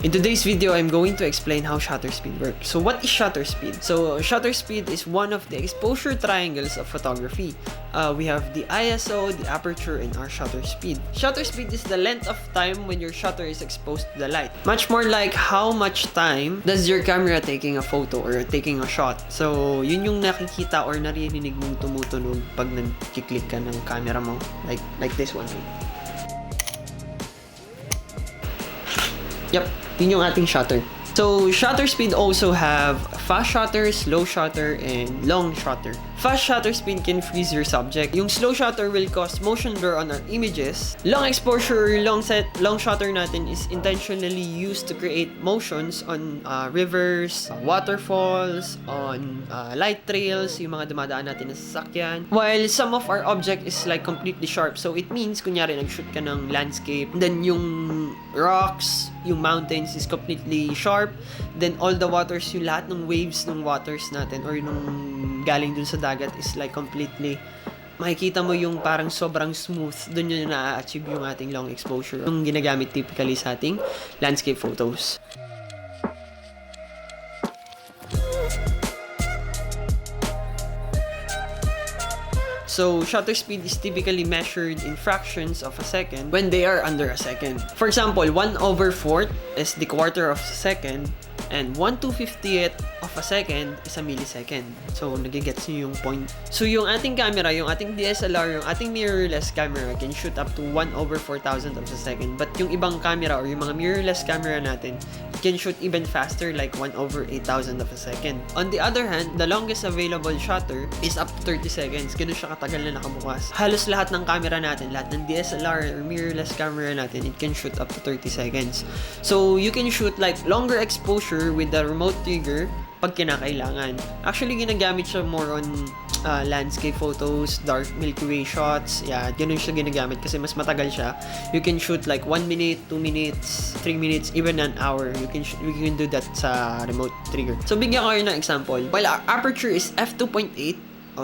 In today's video, I'm going to explain how shutter speed works. So what is shutter speed? So shutter speed is one of the exposure triangles of photography. We have the ISO, the aperture, and our shutter speed. Shutter speed is the length of time when your shutter is exposed to the light. Much more like how much time does your camera taking a photo or taking a shot. So yun yung nakikita or naririnig mong tumutunog pag nag-click ka ng camera mo. Like this one. Yep, yun yung ating shutter. So, shutter speed also have fast shutter, slow shutter, and long shutter. Fast shutter speed can freeze your subject. Yung slow shutter will cause motion blur on our images. Long exposure, long shutter natin is intentionally used to create motions on rivers, waterfalls, on light trails, yung mga dumadaan natin na sasakyan. While some of our object is like completely sharp. So, it means, kunyari, nag-shoot ka ng landscape, then yung rocks, yung mountains is completely sharp. Then all the waters, yung lahat ng waves ng waters natin or nung galing dun sa dagat is like completely, makikita mo yung parang sobrang smooth. Dun yun na-achieve yung ating long exposure. Yung ginagamit typically sa ating landscape photos. So, shutter speed is typically measured in fractions of a second when they are under a second. For example, 1/4 is the quarter of a second, and 1/250th of a second is a millisecond. So, nagigets nyo yung point. So, yung ating camera, yung ating DSLR, yung ating mirrorless camera can shoot up to 1/4000 of a second. But yung ibang camera or yung mga mirrorless camera natin can shoot even faster, like 1/8000 of a second. On the other hand, the longest available shutter is up to 30 seconds. Ganun siya katagal na nakabukas. Halos lahat ng camera natin, lahat ng DSLR or mirrorless camera natin, it can shoot up to 30 seconds. So, you can shoot like longer exposure with the remote trigger pag kinakailangan. Actually, ginagamit siya more on landscape photos, dark Milky Way shots. Yeah, ganun siya ginagamit kasi mas matagal siya. You can shoot like 1 minute, 2 minutes, 3 minutes, even an hour. You can do that sa remote trigger. So, bigyan ko kayo ng example. While our aperture is f2.8,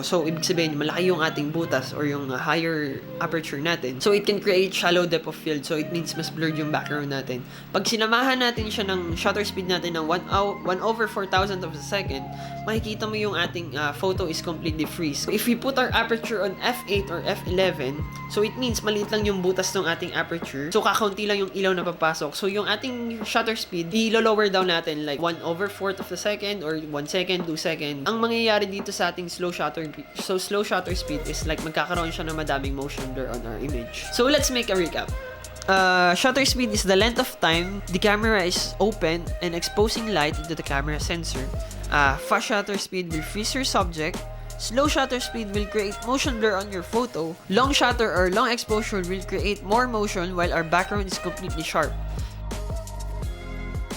so, ibig sabihin, malaki yung ating butas or yung higher aperture natin. So, it can create shallow depth of field. So, it means mas blurred yung background natin. Pag sinamahan natin siya ng shutter speed natin ng 1/4000 of a second, makikita mo yung ating photo is completely freeze. So, if we put our aperture on f8 or f11, so it means maliit lang yung butas ng ating aperture. So, kakaunti lang yung ilaw na papasok. So, yung ating shutter speed, i-lower down natin like 1/4 of a second or 1 second, 2 second. Ang mangyayari dito sa ating slow shutter speed is like magkakaroon siya ng madaming motion blur on our image. So let's make a recap. Shutter speed is the length of time the camera is open and exposing light into the camera sensor. Fast shutter speed will freeze your subject. Slow shutter speed will create motion blur on your photo. Long shutter or long exposure will create more motion while our background is completely sharp.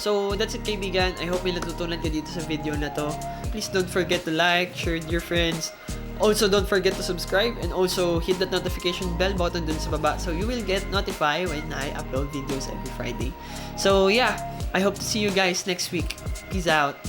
So, that's it, kaibigan. I hope may natutunan ka dito sa video na to. Please don't forget to like, share with your friends. Also, don't forget to subscribe and also hit that notification bell button dun sa baba so you will get notified when I upload videos every Friday. So, yeah. I hope to see you guys next week. Peace out.